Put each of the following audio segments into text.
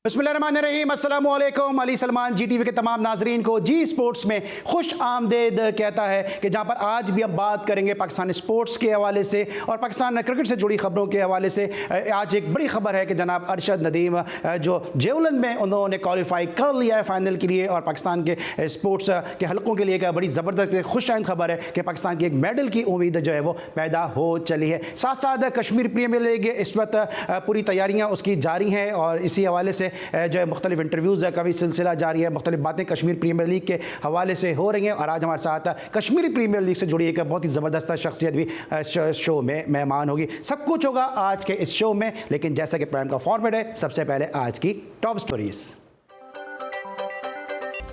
बिस्मिल्लाहिर्रहमानिर्रहीम, अस्सलामु अलैकुम। अली सलमान जी टीवी के तमाम नाजरीन को जी स्पोर्ट्स में खुश आमदेद कहता है कि जहाँ पर आज भी हम बात करेंगे पाकिस्तान स्पोर्ट्स के हवाले से और पाकिस्तान क्रिकेट से जुड़ी खबरों के हवाले से। आज एक बड़ी खबर है कि जनाब अरशद नदीम जो जेवलन में उन्होंने क्वालिफाई कर लिया है फाइनल के लिए और पाकिस्तान के स्पोर्ट्स के हलकों के लिए एक बड़ी ज़बरदस्त खुश आइंद खबर है कि पाकिस्तान की एक मेडल की उम्मीद जो है वो पैदा हो चली है। साथ साथ कश्मीर प्रीमियर लीग इस वक्त पूरी तैयारियाँ उसकी जारी हैं और इसी हवाले से जो है मुख्तलिफ इंटरव्यूज़ का भी सिलसिला जारी है। मुख्तलिफ बातें कश्मीर प्रीमियर लीग के हवाले से हो रही हैं और आज हमारे साथ कश्मीरी प्रीमियर लीग से जुड़ी एक बहुत ही ज़बरदस्त शख्सियत भी शो में मेहमान होगी। सब कुछ होगा आज के इस शो में, लेकिन जैसा कि प्राइम का फॉर्मेट है, सबसे पहले आज की टॉप स्टोरीज।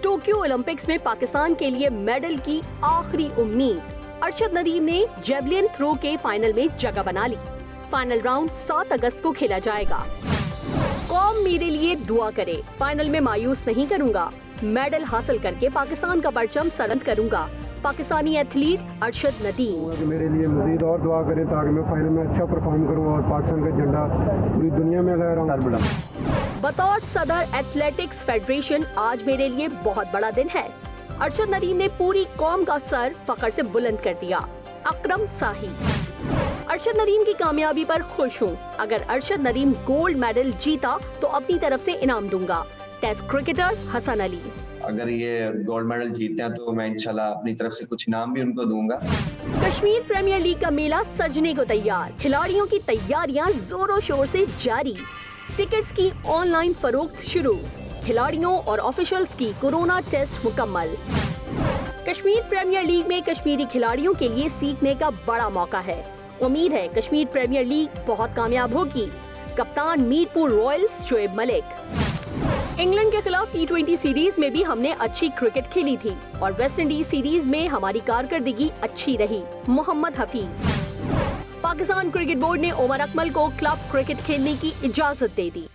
टोक्यो ओलंपिक्स में पाकिस्तान के लिए मेडल की आखिरी उम्मीद। अरशद नदीम ने जेवलिन थ्रो के फाइनल में जगह बना ली। फाइनल राउंड 7 अगस्त को खेला जाएगा। कौम मेरे लिए दुआ करे, फाइनल में मायूस नहीं करूंगा, मेडल हासिल करके पाकिस्तान का परचम सलंद करूंगा। पाकिस्तानी एथलीट अरशद नदीम। मेरे लिए मजीद और दुआ करें ताकि मैं फाइनल में अच्छा परफॉर्म करूं और पाकिस्तान का झंडा पूरी दुनिया में लहराऊं। बतौर सदर एथलेटिक्स फेडरेशन आज मेरे लिए बहुत बड़ा दिन है। अरशद नदीम ने पूरी कौम का सर फख्र से बुलंद कर दिया। अकरम साही। अरशद नदीम की कामयाबी पर खुश हूँ। अगर अरशद नदीम गोल्ड मेडल जीता तो अपनी तरफ से इनाम दूंगा। Test cricketer Hasan Ali. अगर ये गोल्ड मेडल जीतते हैं तो मैं इंशाल्लाह अपनी तरफ से कुछ इनाम भी उनको दूंगा। कश्मीर प्रीमियर लीग का मेला सजने को तैयार। खिलाड़ियों की तैयारियां जोरों शोर से जारी। टिकट्स की ऑनलाइन फरोख्त शुरू। खिलाड़ियों और ऑफिशियल्स की कोरोना टेस्ट मुकम्मल। कश्मीर प्रीमियर लीग में कश्मीरी खिलाड़ियों के लिए सीखने का बड़ा मौका है। उम्मीद है कश्मीर प्रीमियर लीग बहुत कामयाब होगी। कप्तान मीरपुर रॉयल्स शोएब मलिक। इंग्लैंड के खिलाफ T20 सीरीज में भी हमने अच्छी क्रिकेट खेली थी और वेस्ट इंडीज सीरीज में हमारी कारकर्दगी अच्छी रही। मोहम्मद हफीज। पाकिस्तान क्रिकेट बोर्ड ने उमर अकमल को क्लब क्रिकेट खेलने की इजाजत दे दी।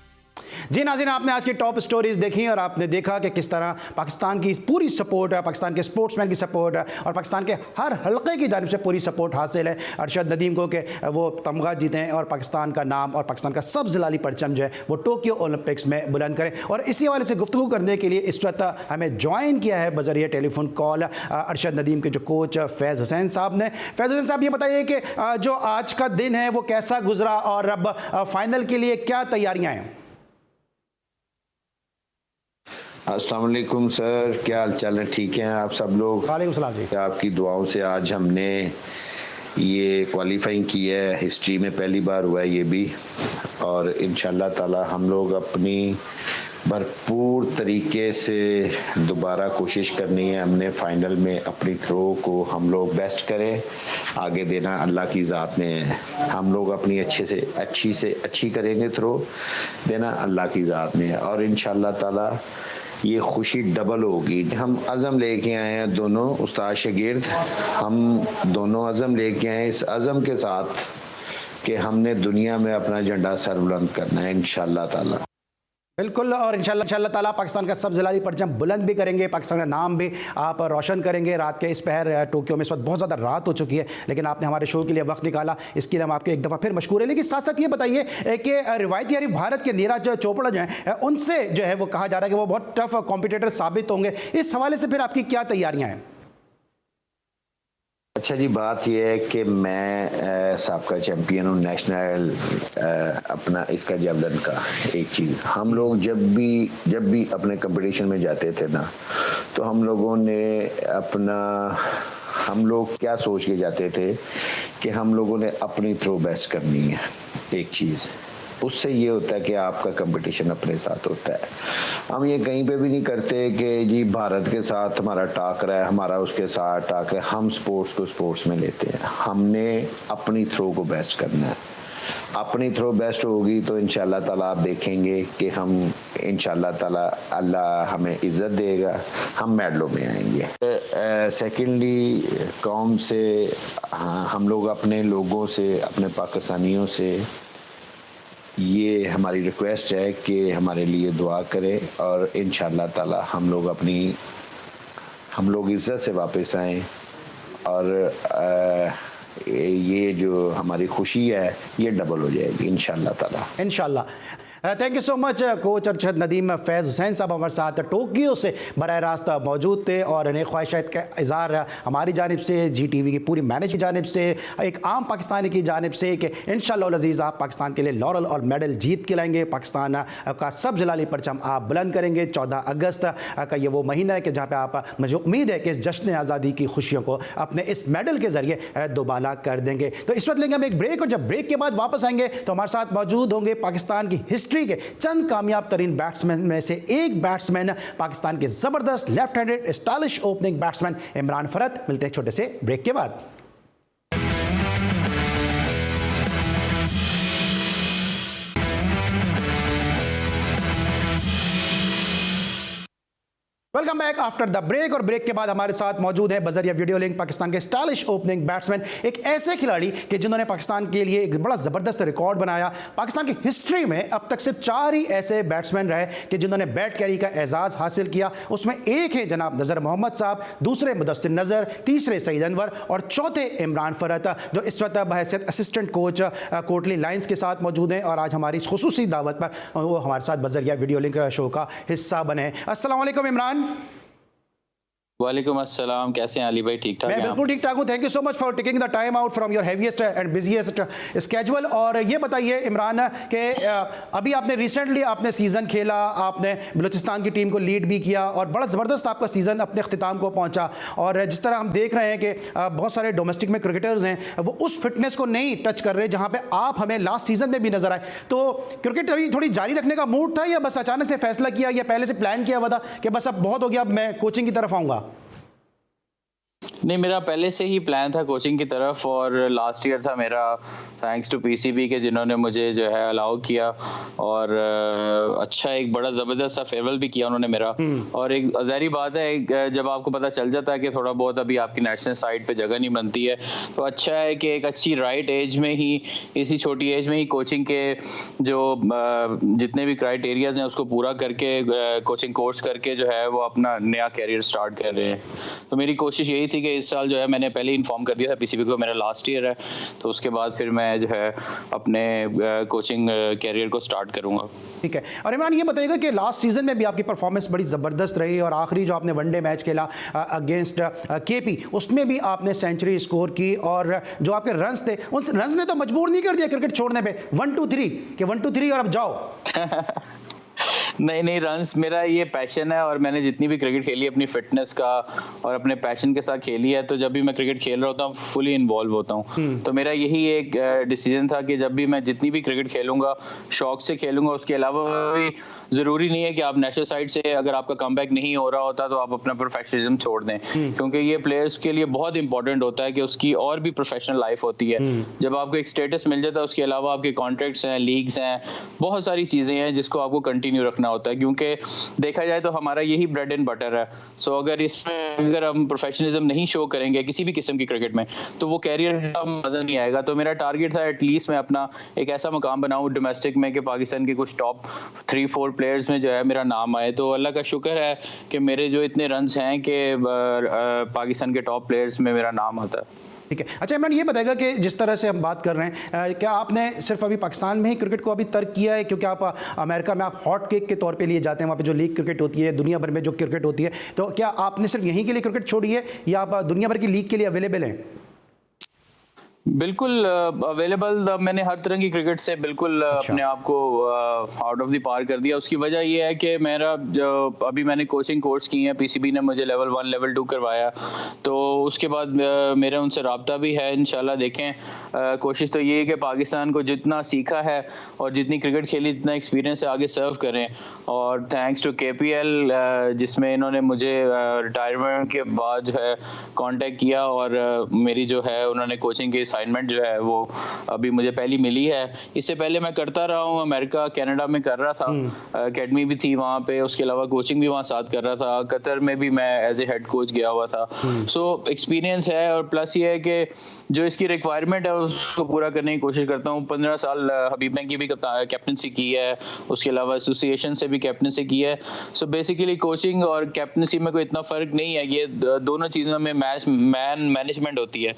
जी नाज़रीन, आपने आज की टॉप स्टोरीज देखी और आपने देखा कि किस तरह पाकिस्तान की पूरी सपोर्ट है, पाकिस्तान के स्पोर्ट्समैन की सपोर्ट है और पाकिस्तान के हर हलके की जानिब से पूरी सपोर्ट हासिल है अरशद नदीम को कि वो तमगा जीतें और पाकिस्तान का नाम और पाकिस्तान का सब ज़िलाली परचम जो है वो टोक्यो ओलंपिक्स में बुलंद करें। और इसी हवाले से गुफ्तगू करने के लिए इस वक्त हमें ज्वाइन किया है बज़रिए टेलीफोन कॉल अरशद नदीम के जो कोच फैज़ हुसैन साहब ने। फैज़ हुसैन साहब, ये बताइए कि जो आज का दिन है वो कैसा गुजरा और अब फाइनल के लिए क्या तैयारियाँ हैं? अस्सलाम वालेकुम सर, क्या हाल चाल है? ठीक हैं आप सब लोग? वालेकुम सलाम जी। आपकी दुआओं से आज हमने ये क्वालिफाइंग की है। हिस्ट्री में पहली बार हुआ है ये भी और इंशाल्लाह ताला हम लोग अपनी भरपूर तरीके से दोबारा कोशिश करनी है। हमने फाइनल में अपनी थ्रो को हम लोग बेस्ट करें, आगे देना अल्लाह की ज़ात में है। हम लोग अपनी अच्छी से अच्छी करेंगे, थ्रो देना अल्लाह की ज़ात में है और इंशाल्लाह ताला ये खुशी डबल होगी। हम अज़म लेके आए हैं दोनों उस्ताद शागिर्द, हम दोनों अज़म लेके आए हैं इस अज़म के साथ कि हमने दुनिया में अपना झंडा सर बुलंद करना है इंशाल्लाह ताला। बिल्कुल, और इंशाल्लाह ताला पाकिस्तान का सब ज़िलाली परचम बुलंद भी करेंगे, पाकिस्तान का नाम भी आप रोशन करेंगे। रात के इस पहर टोक्यो में इस वक्त बहुत ज़्यादा रात हो चुकी है, लेकिन आपने हमारे शो के लिए वक्त निकाला, इसके लिए हम आपके एक दफ़ा फिर मशकूर है। लेकिन साथ साथ ये बताइए कि रिवायती यानी भारत के नीरज चोपड़ा जो हैं उनसे जो है वो कहा जा रहा है कि वो बहुत टफ कॉम्पिटिटर साबित होंगे। इस हवाले से फिर आपकी क्या तैयारियाँ हैं? अच्छा जी, बात यह है कि मैं साबका चैम्पियन हूँ नेशनल अपना इसका जेवलिन का। एक चीज़, हम लोग जब भी अपने कंपटीशन में जाते थे ना, तो हम लोग क्या सोच के जाते थे कि हम लोगों ने अपनी थ्रो बेस्ट करनी है। एक चीज़ उससे ये होता है कि आपका कंपटीशन अपने साथ होता है। हम ये कहीं पे भी नहीं करते कि जी भारत के साथ हमारा टाकरा है, हमारा उसके साथ टाकरा है। हम स्पोर्ट्स को स्पोर्ट्स में लेते हैं। हमने अपनी थ्रो को बेस्ट करना है। अपनी थ्रो बेस्ट होगी तो इंशाल्लाह ताला आप देखेंगे कि हम इंशाल्लाह ताला अल्लाह हमें इज़्ज़त देगा, हम मेडलों में आएंगे। सेकेंडली कौम से हम लोग अपने लोगों से, अपने पाकिस्तानियों से ये हमारी रिक्वेस्ट है कि हमारे लिए दुआ करें और इंशाल्लाह ताला हम लोग इज़्ज़त से वापस आएँ और ये जो हमारी खुशी है ये डबल हो जाएगी इंशाल्लाह ताला। इंशाल्लाह। Thank you so much coach Arshad Nadeem. Faiz Hussain साहब हमारे साथ टोक्यो से बराह रास्त मौजूद थे और नई ख्वाहिशात का इज़हार हमारी जानिब से, GTV की पूरी मैनेज की जानिब से, एक आम पाकिस्तानी की जानिब से कि इंशाअल्लाह अज़ीज़ आप पाकिस्तान के लिए लॉरल और मेडल जीत के लाएंगे। पाकिस्तान का सब जलाली परचम आप बुलंद करेंगे। 14 अगस्त का ये वो महीना है कि जहाँ पर आप, मुझे उम्मीद है कि इस जश्न आज़ादी की खुशियों को अपने इस मेडल के ज़रिए दोबाला कर देंगे। तो इस वक्त लेंगे हम एक ब्रेक और जब ब्रेक के बाद वापस आएंगे तो हमारे साथ मौजूद होंगे पाकिस्तान की हिस्ट्री के चंद कामयाब तरीन बैट्समैन में से एक बैट्समैन, पाकिस्तान के जबरदस्त left handed stylish opening batsman Imran Farhat. मिलते हैं छोटे से ब्रेक के बाद। Welcome back after the break. और ब्रेक के बाद हमारे साथ मौजूद है बजरिया वीडियो लिंक पाकिस्तान के स्टाइलिश ओपनिंग बैट्समैन, एक ऐसे खिलाड़ी कि जिन्होंने पाकिस्तान के लिए एक बड़ा ज़बरदस्त रिकॉर्ड बनाया। पाकिस्तान की हिस्ट्री में अब तक सिर्फ 4 ही ऐसे बैट्समैन रहे कि जिन्होंने बैट कैरी का एजाज़ हासिल किया। उसमें एक है जनाब नज़र मोहम्मद साहब, दूसरे मुदस्सिर नज़र, तीसरे सईद अनवर और चौथे इमरान फरत, जो इस वक्त बहैसियत असिस्टेंट कोच कोटली लाइन्स के साथ मौजूद हैं और आज हमारी इस खुसूसी दावत पर वो हमारे साथ बजरिया वीडियो लिंक शो का हिस्सा बने। अस्सलाम वालेकुम इमरान। वालेकुम अस्सलाम, कैसे हैं अली भाई? ठीक ठाक? मैं बिल्कुल ठीक ठाक हूँ। Thank you so much for taking the time out from your heaviest and busiest schedule. और ये बताइए इमरान कि अभी आपने रिसेंटली आपने सीज़न खेला, आपने बलूचिस्तान की टीम को लीड भी किया और बड़ा ज़बरदस्त आपका सीज़न अपने अख्तिताम को पहुँचा। और जिस तरह हम देख रहे हैं कि बहुत सारे डोमेस्टिक में क्रिकेटर्स हैं वो उस फिटनेस को नहीं टच कर रहे जहाँ पर आप हमें लास्ट सीज़न में भी नजर आए। तो क्रिकेट अभी थोड़ी जारी रखने का मूड था या बस अचानक से फैसला किया या पहले से प्लान किया हुआ था कि बस अब बहुत हो गया, अब मैं कोचिंग की तरफ आऊँगा? नहीं, मेरा पहले से ही प्लान था कोचिंग की तरफ और लास्ट ईयर था मेरा, थैंक्स टू PCB के जिन्होंने मुझे जो है अलाउ किया और अच्छा एक बड़ा ज़बरदस्त सा फेयरवेल भी किया उन्होंने मेरा। और एक ज़ाहिर बात है जब आपको पता चल जाता है कि थोड़ा बहुत अभी आपकी नेशनल साइड पे जगह नहीं बनती है तो अच्छा है कि एक अच्छी राइट एज में ही, इसी छोटी एज में ही कोचिंग के जो जितने भी क्राइटेरियाज हैं उसको पूरा करके कोचिंग कोर्स करके जो है वो अपना नया कैरियर स्टार्ट कर रहे हैं। तो मेरी कोशिश यही थी कि इस साल जो है मैंने पहले इन्फॉर्म कर दिया था PCB को मेरा लास्ट ईयर है, तो उसके बाद फिर मैं जो है अपने कोचिंग कैरियर को स्टार्ट करूंगा। ठीक है। और इमरान ये बताइएगा कि लास्ट सीजन में भी आपकी परफॉर्मेंस बड़ी ज़बरदस्त रही और आखिरी जो आपने वनडे मैच खेला अगेंस्ट KP उसमें भी आपने सेंचुरी स्कोर की और जो आपके रन्स थे उन रन्स ने तो मजबूर नहीं कर दिया क्रिकेट छोड़ने पे, 1 2 3 कि 1 2 3 और अब जाओ। नहीं, रन्स मेरा ये पैशन है और मैंने जितनी भी क्रिकेट खेली है अपनी फिटनेस का और अपने पैशन के साथ खेली है, तो जब भी मैं क्रिकेट खेल रहा होता हूँ फुली इन्वॉल्व होता हूँ। तो मेरा यही एक डिसीजन था कि जब भी मैं जितनी भी क्रिकेट खेलूंगा शौक से खेलूंगा, उसके अलावा भी ज़रूरी नहीं है कि आप नेशनल साइड से अगर आपका कमबैक नहीं हो रहा होता तो आप अपना प्रोफेशनलिज्म छोड़ दें, क्योंकि ये प्लेयर्स के लिए बहुत इंपॉर्टेंट होता है कि उसकी और भी प्रोफेशनल लाइफ होती है। जब आपको एक स्टेटस मिल जाता है उसके अलावा आपके कॉन्ट्रैक्ट्स हैं, लीग्स हैं, बहुत सारी चीज़ें हैं जिसको आपको कंटिन्यू रखना होता है, क्योंकि देखा जाए तो हमारा यही ब्रेड एंड बटर है। सो अगर इसमें अगर हम प्रोफेशनलिज्म नहीं शो करेंगे किसी भी किस्म की क्रिकेट में तो वो कैरियर का मजा नहीं आएगा। तो मेरा टारगेट था एटलीस्ट मैं अपना एक ऐसा मुकाम बनाऊं डोमेस्टिक में कि पाकिस्तान के कुछ टॉप 3-4 प्लेयर्स में जो है मेरा नाम आए। तो अल्लाह का शुक्र है कि मेरे जो इतने रन्स हैं कि पाकिस्तान के टॉप प्लेयर्स में मेरा नाम आता है। ठीक है। अच्छा इमरान ये बताएगा कि जिस तरह से हम बात कर रहे हैं क्या आपने सिर्फ अभी पाकिस्तान में ही क्रिकेट को अभी तर्क किया है, क्योंकि आप अमेरिका में आप हॉट केक के तौर पे लिए जाते हैं, वहाँ पे जो लीग क्रिकेट होती है दुनिया भर में जो क्रिकेट होती है, तो क्या आपने सिर्फ यहीं के लिए क्रिकेट छोड़ी है या आप दुनिया भर की लीग के लिए अवेलेबल हैं? बिल्कुल अवेलेबल, मैंने हर तरह की क्रिकेट से बिल्कुल अपने आप को आउट ऑफ द पार कर दिया। उसकी वजह यह है कि मेरा जो अभी मैंने कोचिंग कोर्स की है, PCB ने मुझे लेवल 1 लेवल 2 करवाया, तो उसके बाद मेरा उनसे रब्ता भी है। इंशाल्लाह देखें, कोशिश तो ये है कि पाकिस्तान को जितना सीखा है और जितनी क्रिकेट खेली जितना एक्सपीरियंस है आगे सर्व करें। और थैंक्स टू KPL जिसमें इन्होंने मुझे रिटायरमेंट के बाद जो है कॉन्टेक्ट किया और मेरी जो है उन्होंने कोचिंग की असाइनमेंट जो है वो अभी मुझे पहली मिली है। इससे पहले मैं करता रहा हूँ, अमेरिका कनाडा में कर रहा था, एकेडमी भी थी वहाँ पे, उसके अलावा कोचिंग भी वहाँ साथ कर रहा था, कतर में भी मैं एज ए हेड कोच गया हुआ था। सो एक्सपीरियंस है और प्लस ये है कि जो इसकी रिक्वायरमेंट है उसको पूरा करने की कोशिश करता हूँ। 15 साल हबीब बैंक की भी कैप्टनसी की है, उसके अलावा एसोसिएशन से भी कैप्टनसी की है। सो बेसिकली कोचिंग और कैप्टनसी में कोई इतना फर्क नहीं है, ये दोनों चीज़ों में मैनेजमेंट होती है।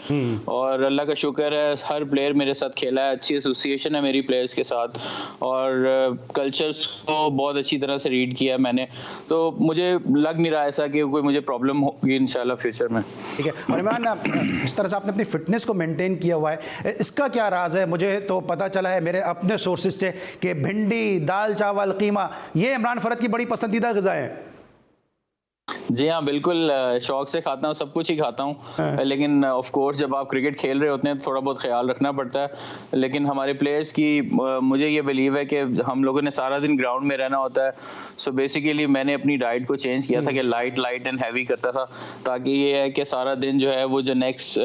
और अल्लाह का शुक्र है हर प्लेयर मेरे साथ खेला है, अच्छी एसोसिएशन है मेरी प्लेयर्स के साथ, और कल्चर्स को बहुत अच्छी तरह से रीड किया है मैंने, तो मुझे लग नहीं रहा ऐसा कि कोई मुझे प्रॉब्लम होगी इंशाल्लाह फ्यूचर में। ठीक है। और इमरान, जिस तरह से आपने अपनी फिटनेस को मेंटेन किया हुआ है, इसका क्या राज है? मुझे तो पता चला है मेरे अपने सोर्सेज से कि भिंडी, दाल चावल, कीमा, ये इमरान फरद की बड़ी पसंदीदा ग़िज़ा है। जी हाँ, बिल्कुल शौक से खाता हूँ, सब कुछ ही खाता हूँ, लेकिन ऑफ कोर्स जब आप क्रिकेट खेल रहे होते हैं तो थोड़ा बहुत ख्याल रखना पड़ता है। लेकिन हमारे प्लेयर्स की मुझे ये बिलीव है कि हम लोगों ने सारा दिन ग्राउंड में रहना होता है, सो बेसिकली मैंने अपनी डाइट को चेंज किया था कि लाइट एंड हैवी करता था, ताकि ये है कि सारा दिन जो है वो जो नेक्स्ट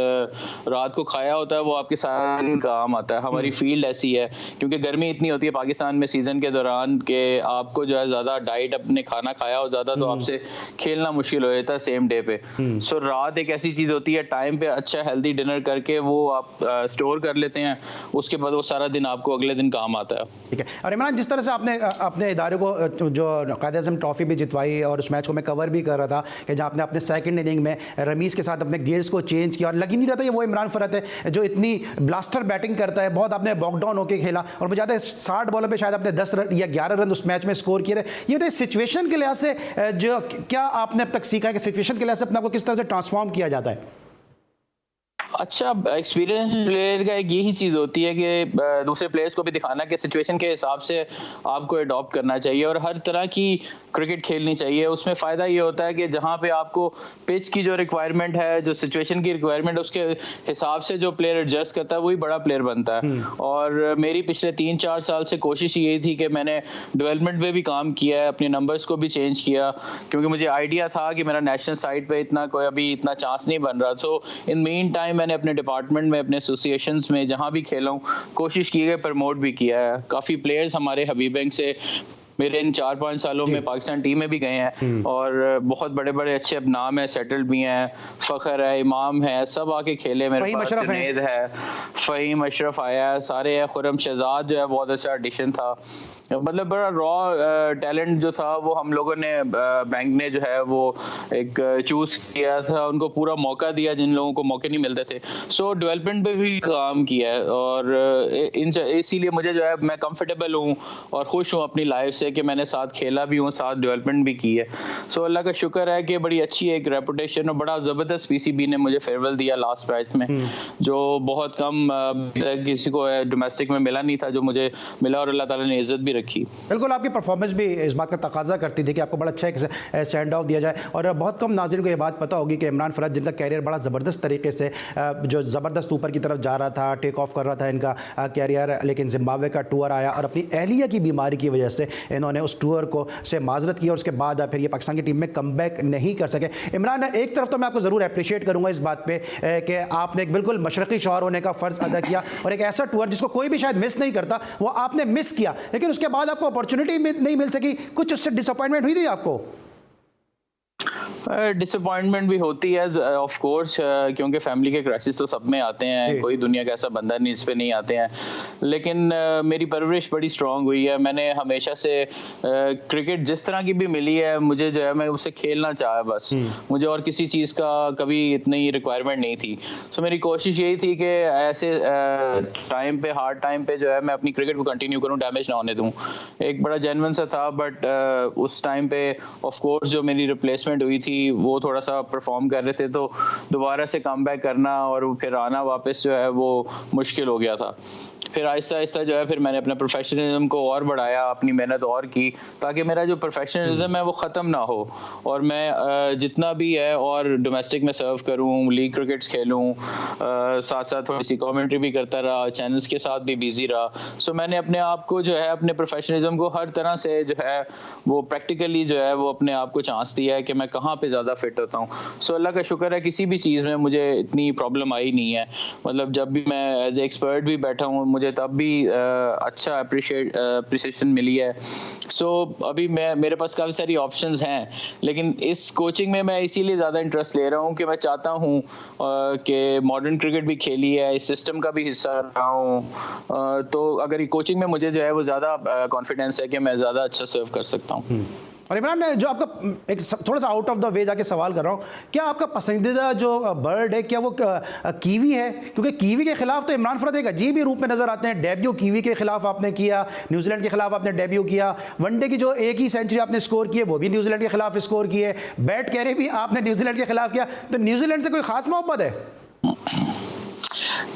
रात को खाया होता है वो आपके सारा दिन काम आता है। हमारी फील्ड ऐसी है क्योंकि गर्मी इतनी होती है पाकिस्तान में सीजन के दौरान कि आपको जो है ज़्यादा डाइट अपने खाना खाया हो ज़्यादा तो आपसे खेलना मुश्किल हो जाता है सेम डे पे। सो रात एक ऐसी चीज होती है टाइम पे अच्छा हेल्दी डिनर करके वो आप स्टोर कर लेते हैं, उसके बाद वो सारा दिन आपको अगले दिन काम आता है। ठीक है। और इमरान, जिस तरह से आपने अपने इदारे को जो कायद-ए-आज़म ट्रॉफी भी जितवाई और उस मैच को मैं कवर भी कर रहा था कि जहाँ आपने अपने सेकंड इनिंग में रमीज़ के साथ अपने गियर्स को चेंज किया और लग ही नहीं रहा था ये वो इमरान फरद है जो इतनी ब्लास्टर बैटिंग करता है। बहुत आपने बॉकडाउन होकर खेला और मुझे याद है 60 बॉलों पे शायद आपने 10 या 11 रन उस मैच में स्कोर किए थे। ये बताइए सिचुएशन के लिहाज से जो क्या आपने अब तक सीखा है कि सिचुएशन के लिहाज से अपने आप को किस तरह से ट्रांसफॉर्म किया जाता है? अच्छा, एक्सपीरियंस प्लेयर का एक यही चीज़ होती है कि दूसरे प्लेयर्स को भी दिखाना कि सिचुएशन के हिसाब से आपको अडॉप्ट करना चाहिए और हर तरह की क्रिकेट खेलनी चाहिए। उसमें फ़ायदा ये होता है कि जहाँ पे आपको पिच की जो रिक्वायरमेंट है, जो सिचुएशन की रिक्वायरमेंट, उसके हिसाब से जो प्लेयर एडजस्ट करता है वही बड़ा प्लेयर बनता है। और मेरी पिछले 3-4 साल से कोशिश यही थी कि मैंने डेवलपमेंट पे भी काम किया है, अपने नंबर्स को भी चेंज किया, क्योंकि मुझे आइडिया था कि मेरा नेशनल साइड पे अभी इतना चांस नहीं बन रहा। सो इन मीन टाइम मैंने अपने डिपार्टमेंट में, अपने एसोसिएशंस में जहां भी खेला हूं, कोशिश की है, प्रमोट भी किया है। काफ़ी प्लेयर्स हमारे हबीब बैंक से मेरे इन 4-5 सालों में पाकिस्तान टीम में भी गए हैं और बहुत बड़े बड़े अच्छे नाम है, सेटल्ड भी हैं, फ़खर है, इमाम है, सब आके खेले मेरे पास। जुनैद है, फ़हीम अशरफ आया है, सारे है। खुर्रम शहजाद जो है बहुत अच्छा एडिशन था। मतलब बड़ा रॉ टैलेंट जो था वो हम लोगों ने बैंक ने जो है वो एक चूज किया था, उनको पूरा मौका दिया जिन लोगों को मौके नहीं मिलते थे। सो डेवलपमेंट पे भी काम किया है और इसीलिए मुझे जो है मैं कंफर्टेबल हूँ और खुश हूँ अपनी लाइफ से कि मैंने साथ खेला भी हूँ, साथ डेवलपमेंट भी की है। सो अल्लाह का शुक्र है कि बड़ी अच्छी एक रेपुटेशन और बड़ा ज़बरदस्त पीसीबी ने मुझे फेयरवेल दिया लास्ट मैच में, जो बहुत कम किसी को डोमेस्टिक में मिला नहीं था, जो मुझे मिला और अल्लाह ताला ने इज्जत भी रखी। बिल्कुल, आपकी परफॉर्मेंस भी इस बात का तकाजा करती थी कि आपको बड़ा अच्छा एक सेंड ऑफ दिया जाए। और बहुत कम नाज़रीन को ये बात पता होगी कि इमरान फरद जिनका कैरियर बड़ा ज़बरदस्त तरीके से जो ज़बरदस्त ऊपर की तरफ जा रहा था, टेक ऑफ कर रहा था इनका कैरियर, लेकिन जिम्बाब्वे का टूर आया और अपनी एहलिया की बीमारी की वजह से इन्होंने उस टूर को से माजरत की और उसके बाद फिर ये पाकिस्तान की टीम में कमबैक नहीं कर सके। इमरान, एक तरफ तो मैं आपको ज़रूर अप्रिशिएट करूँगा इस बात पर कि आपने एक बिल्कुल मशरक़ी शौहर होने का फ़र्ज़ अदा किया और एक ऐसा टूर जिसको कोई भी शायद मिस नहीं करता वो आपने मिस किया, लेकिन उसके बाद आपको अपॉर्चुनिटी नहीं मिल सकी। कुछ उससे डिसअपॉइंटमेंट हुई थी आपको? डिसअपॉइंटमेंट भी होती है ऑफ कोर्स, क्योंकि फैमिली के क्राइसिस तो सब में आते हैं, कोई दुनिया का ऐसा बंदा नहीं इस पे नहीं आते हैं। लेकिन मेरी परवरिश बड़ी स्ट्रांग हुई है। मैंने हमेशा से क्रिकेट जिस तरह की भी मिली है मुझे जो है मैं उससे खेलना चाहा, बस मुझे और किसी चीज़ का कभी इतनी रिक्वायरमेंट नहीं थी। सो मेरी कोशिश यही थी कि ऐसे टाइम पे, हार्ड टाइम पे जो है मैं अपनी क्रिकेट को कंटिन्यू करूँ, डैमेज ना होने दूँ। एक बड़ा जेन्युइन सा था, बट उस टाइम पे ऑफ कोर्स जो मेरी रिप्लेसमेंट हुई थी वो थोड़ा सा परफॉर्म कर रहे थे, तो दोबारा से कम बैक करना और फिर आना वापस जो है वो मुश्किल हो गया था। फिर आहिस्ता आहिस्ता जो है फिर मैंने अपना प्रोफेशनलिज्म को और बढ़ाया, अपनी मेहनत और की, ताकि मेरा जो प्रोफेशनलिज्म है वो ख़त्म ना हो और मैं जितना भी है और डोमेस्टिक में सर्व करूं, लीग क्रिकेट्स खेलूं, साथ साथ थोड़ी सी कमेंट्री भी करता रहा, चैनल्स के साथ भी बिजी रहा। सो मैंने अपने आप को जो है अपने प्रोफेशनलिज्म को हर तरह से जो है वो प्रैक्टिकली जो है वो अपने आप को चांस दिया है कि मैं कहाँ पे ज़्यादा फिट होता हूँ। सो अल्लाह का शुक्र है किसी भी चीज़ में मुझे इतनी प्रॉब्लम आई नहीं है। मतलब जब भी मैं एज ए एक्सपर्ट भी बैठा हूँ मुझे तब भी अच्छा अप्रिसिएशन मिली है। सो अभी मेरे पास काफ़ी सारी ऑप्शंस हैं, लेकिन इस कोचिंग में मैं इसीलिए ज़्यादा इंटरेस्ट ले रहा हूँ कि मैं चाहता हूँ कि मॉडर्न क्रिकेट भी खेली है, इस सिस्टम का भी हिस्सा रहा हूँ, तो अगर ये कोचिंग में मुझे जो है वो ज़्यादा कॉन्फिडेंस है कि मैं ज़्यादा अच्छा सर्व कर सकता हूँ। और इमरान, जो आपका एक थोड़ा सा आउट ऑफ द वे जाके सवाल कर रहा हूँ, क्या आपका पसंदीदा जो बर्ड है क्या वो कीवी है? क्योंकि कीवी के खिलाफ तो इमरान फरत एक अजीब ही रूप में नजर आते हैं। डेब्यू कीवी के खिलाफ आपने किया, न्यूजीलैंड के खिलाफ आपने डेब्यू किया, वनडे की जो एक ही सेंचुरी आपने स्कोर की है वो भी न्यूजीलैंड के खिलाफ स्कोर की है, बैट कैरी भी आपने न्यूजीलैंड के खिलाफ किया। तो न्यूजीलैंड से कोई खास मोहब्बत है?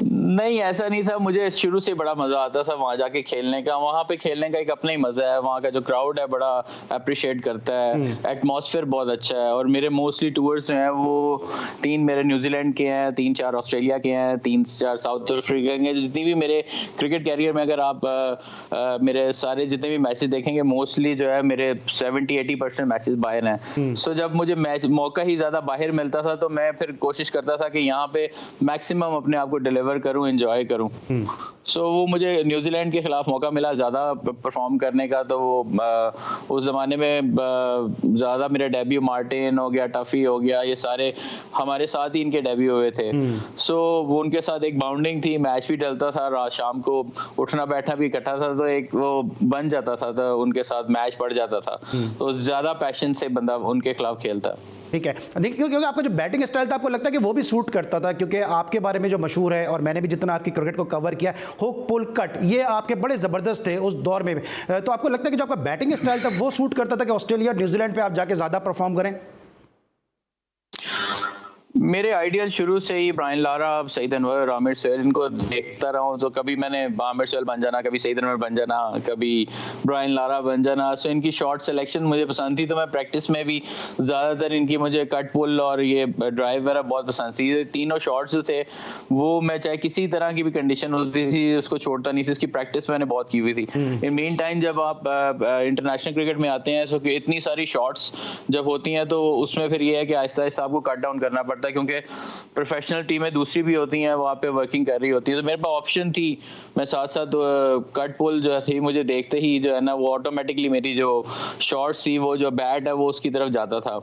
नहीं, ऐसा नहीं था। मुझे शुरू से बड़ा मजा आता था वहां जाके खेलने का। वहां पे खेलने का एक अपना ही मजा है। वहां का जो क्राउड है बड़ा अप्रिशिएट करता है, एटमॉस्फेयर बहुत अच्छा है। और मेरे मोस्टली टूर्स हैं वो 3 मेरे न्यूजीलैंड के हैं, 3-4 ऑस्ट्रेलिया के हैं, 3-4 साउथ अफ्रीका के हैं। जितनी भी मेरे क्रिकेट कैरियर में अगर आप मेरे सारे जितने भी मैचेस देखेंगे, मोस्टली जो है मेरे 70-80% मैचेस बाहर हैं। सो जब मुझे मैच मौका ही ज्यादा बाहर मिलता था तो मैं फिर कोशिश करता था कि यहाँ पे मैक्सिमम अपने आप को डिलीवर करूं, एंजॉय करूं। सो वो मुझे न्यूजीलैंड के खिलाफ मौका मिला ज्यादा परफॉर्म करने का। तो वो उस जमाने में ज्यादा मेरे डेब्यू मार्टिन हो गया, टफी हो गया, ये सारे हमारे साथ ही इनके डेब्यू हुए थे। सो वो उनके साथ एक बाउंडिंग थी, मैच भी डलता था, रात शाम को उठना बैठना भी इकट्ठा था, तो एक वो बन जाता था, तो उनके साथ मैच पड़ जाता था। तो ज्यादा पैशन से बंदा उनके खिलाफ खेलता। ठीक है, देखिए क्योंकि आपका जो बैटिंग स्टाइल था आपको लगता है कि वो भी सूट करता था, क्योंकि आपके बारे में जो मशहूर है और मैंने भी जितना आपकी क्रिकेट को कवर किया, हुक पुल कट ये आपके बड़े ज़बरदस्त थे उस दौर में। तो आपको लगता है कि जो आपका बैटिंग स्टाइल था वो सूट करता था कि ऑस्ट्रेलिया न्यूजीलैंड पे आप जाके ज़्यादा परफॉर्म करें? मेरे आइडियल शुरू से ही ब्रायन लारा, सईद अनवर, आमिर सुहेल, इनको देखता रहा हूँ। तो कभी मैंने आमिर सुहेल बन जाना, कभी सईद अनवर बन जाना, कभी ब्रायन लारा बन जाना। सो इनकी शॉट सिलेक्शन मुझे पसंद थी, तो मैं प्रैक्टिस में भी ज़्यादातर इनकी मुझे कट पुल और ये ड्राइव वगैरह बहुत पसंद थी। ये तीनों शॉट्स जो थे वो मैं चाहे किसी तरह की भी कंडीशन होती थी उसको छोड़ता नहीं थी। उसकी प्रैक्टिस मैंने बहुत की हुई थी। इन मीन टाइम जब आप इंटरनेशनल क्रिकेट में आते हैं, सो इतनी सारी शॉट्स जब होती हैं तो उसमें फिर ये है कि आहिस्ता आहिस्ता आपको कट डाउन करना पड़ता है, क्योंकि प्रोफेशनल टीमें दूसरी भी होती हैं वहाँ पे वर्किंग कर रही होती है। तो मेरे पास ऑप्शन थी, मैं साथ साथ कट पुल जो थी मुझे देखते ही जो है ना वो ऑटोमेटिकली मेरी जो शॉट्स थी वो जो बैट है वो उसकी तरफ जाता था।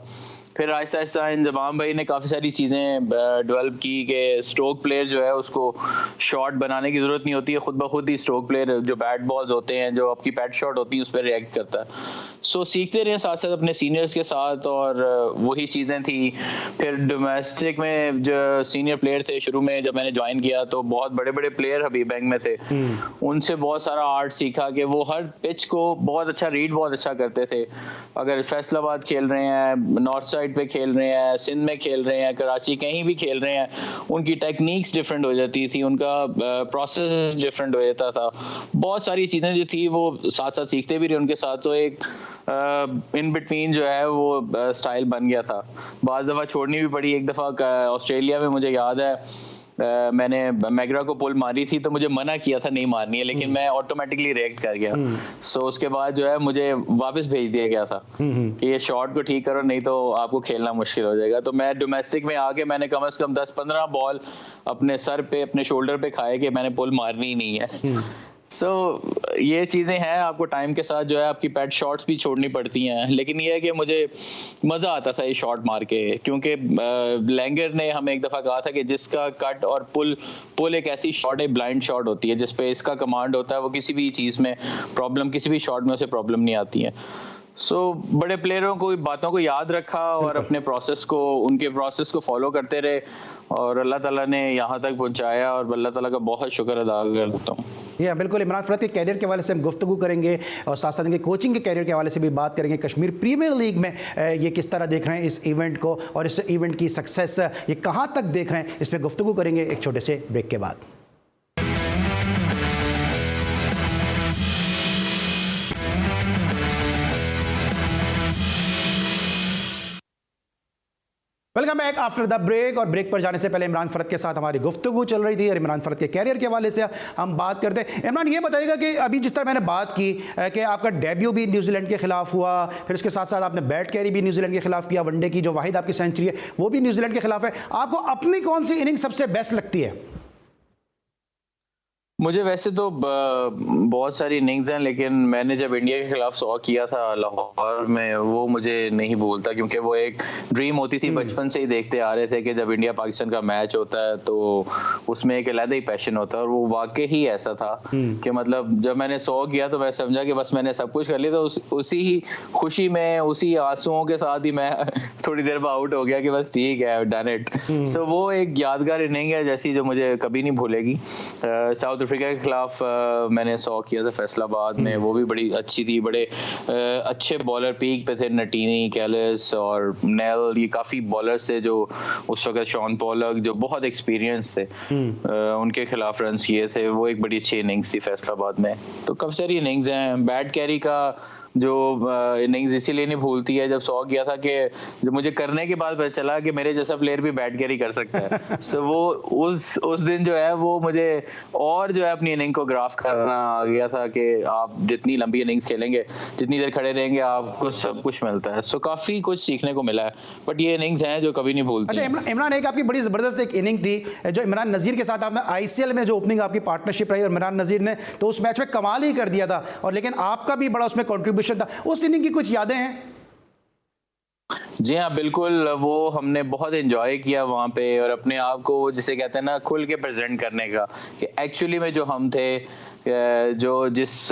फिर आहिस्ता आहिस्ता इंजमाम भाई ने काफ़ी सारी चीज़ें डेवलप की कि स्ट्रोक प्लेयर जो है उसको शॉट बनाने की ज़रूरत नहीं होती है, खुद ब खुद ही स्ट्रोक प्लेयर जो बैट बॉल्स होते हैं जो आपकी पैड शॉट होती है उस पर रिएक्ट करता है। सो सीखते रहे साथ साथ अपने सीनियर्स के साथ, और वही चीज़ें थी। फिर डोमेस्टिक में जो सीनियर प्लेयर थे शुरू में जब मैंने ज्वाइन किया तो बहुत बड़े बड़े प्लेयर हबीब बैंक में थे, उनसे बहुत सारा आर्ट सीखा कि वो हर पिच को बहुत अच्छा रीड बहुत अच्छा करते थे। अगर फैसलाबाद खेल रहे हैं, नॉर्थ साइड पे खेल रहे हैं, सिंध में खेल रहे हैं, कराची कहीं भी खेल रहे हैं, उनकी टेक्निक्स डिफरेंट हो जाती थी, उनका प्रोसेस डिफरेंट हो जाता था। बहुत सारी चीज़ें जो थी वो साथ साथ सीखते भी रहे उनके साथ। तो एक इन बिटवीन जो है वो स्टाइल बन गया था। बाज़ दफ़ा छोड़नी भी पड़ी। एक दफ़ा ऑस्ट्रेलिया में मुझे याद है मैंने मैगरा को पुल मारी थी तो मुझे मना किया था नहीं मारनी है, लेकिन मैं ऑटोमेटिकली रिएक्ट कर गया। सो उसके बाद जो है मुझे वापस भेज दिया गया था कि ये शॉट को ठीक करो नहीं तो आपको खेलना मुश्किल हो जाएगा। तो मैं डोमेस्टिक में आके मैंने कम से कम 10-15 बॉल अपने सर पे अपने शोल्डर पे खाए कि मैंने पुल मारनी ही नहीं है। सो ये चीज़ें हैं, आपको टाइम के साथ जो है आपकी पैड शॉट्स भी छोड़नी पड़ती हैं, लेकिन ये है कि मुझे मज़ा आता था ये शॉट मार के, क्योंकि लैंगर ने हमें एक दफ़ा कहा था कि जिसका कट और पुल एक ऐसी शॉट है, ब्लाइंड शॉट होती है जिस पे इसका कमांड होता है, वो किसी भी चीज़ में प्रॉब्लम, किसी भी शॉट में उसे प्रॉब्लम नहीं आती है। सो बड़े प्लेयरों को बातों को याद रखा और अपने प्रोसेस को, उनके प्रोसेस को फॉलो करते रहे, और अल्लाह ताला ने यहाँ तक पहुँचाया, और अल्लाह ताला का बहुत शुक्र अदा करता हूँ। ये बिल्कुल इमरान फरत के कैरियर के हवाले से हम गुफ्तगू करेंगे, और साथ साथ इनके कोचिंग के कैरियर के हवाले से भी बात करेंगे। कश्मीर प्रीमियर लीग में ये किस तरह देख रहे हैं इस इवेंट को, और इस इवेंट की सक्सेस ये कहाँ तक देख रहे हैं, इस पर गुफ्तगू करेंगे एक छोटे से ब्रेक के बाद। Welcome back after the break. और ब्रेक पर जाने से पहले इमरान फरत के साथ हमारी गुफ्तगू चल रही थी और इमरान फरत के कैरियर के हवाले से हम बात करते हैं। इमरान ये बताइएगा कि अभी जिस तरह मैंने बात की कि आपका डेब्यू भी न्यूजीलैंड के खिलाफ हुआ, फिर उसके साथ साथ आपने बैट कैरी भी न्यूजीलैंड के खिलाफ किया, वनडे की जो वाहिद आपकी सेंचुरी है वो भी न्यूजीलैंड के खिलाफ है, आपको अपनी कौन सी इनिंग सबसे बेस्ट लगती है? मुझे वैसे तो बहुत सारी इनिंग्स हैं, लेकिन मैंने जब इंडिया के खिलाफ 100 किया था लाहौर में, वो मुझे नहीं भूलता, क्योंकि वो एक ड्रीम होती थी, बचपन से ही देखते आ रहे थे कि जब इंडिया पाकिस्तान का मैच होता है तो उसमें एक अलग ही पैशन होता है, और वो वाकई ही ऐसा था कि मतलब जब मैंने 100 किया तो मैं समझा कि बस मैंने सब कुछ कर लिया, तो उसी ही खुशी में, उसी आंसुओं के साथ ही मैं थोड़ी देर बाद आउट हो गया कि बस ठीक है, डन इट। सो वो एक यादगार इनिंग है जैसी, जो मुझे कभी नहीं भूलेगी। साउथ अफ्रीका के खिलाफ मैंने 100 किया था फैसलाबाद में, वो भी बड़ी अच्छी थी, बड़े अच्छे बॉलर पीक पे थे, नटीनी, कैलिस और नेल, ये काफ़ी बॉलर्स थे जो उस वक्त, शॉन पॉलक जो बहुत एक्सपीरियंस थे, उनके खिलाफ रन किए थे। वो एक बड़ी अच्छी इनिंग्स थी फैसलाबाद में। तो काफ़ी सारी इनिंग्स हैं। बैट कैरी का जो इनिंग्स इसीलिए नहीं भूलती है, जब 100 किया था कि जब मुझे करने के बाद पता चला कि मेरे जैसा प्लेयर भी बैट कैरी कर सकता है। सो वो उस दिन जो है वो मुझे और जो है अपनी इनिंग को ग्राफ करना आ गया था कि आप जितनी लंबी इनिंग्स खेलेंगे, जितनी देर खड़े रहेंगे, आपको सब कुछ मिलता है। सो काफ़ी कुछ सीखने को मिला है, बट ये इनिंग्स हैं जो कभी नहीं भूलती। अच्छा इमरान, एक आपकी बड़ी ज़बरदस्त एक इनिंग थी जो इमरान नज़ीर के साथ आपने ICL में जो ओपनिंग आपकी पार्टनरशिप रही, और इमरान नज़ीर ने तो उस मैच में कमाल ही कर दिया था, और लेकिन आपका भी बड़ा उसमें कंट्रीब्यूशन था। उस इनिंग की कुछ यादें हैं? जी हाँ, बिल्कुल। वो हमने बहुत एंजॉय किया वहाँ पे, और अपने आप को जिसे कहते हैं ना, खुल के प्रेजेंट करने का, कि एक्चुअली में जो हम थे, जो जिस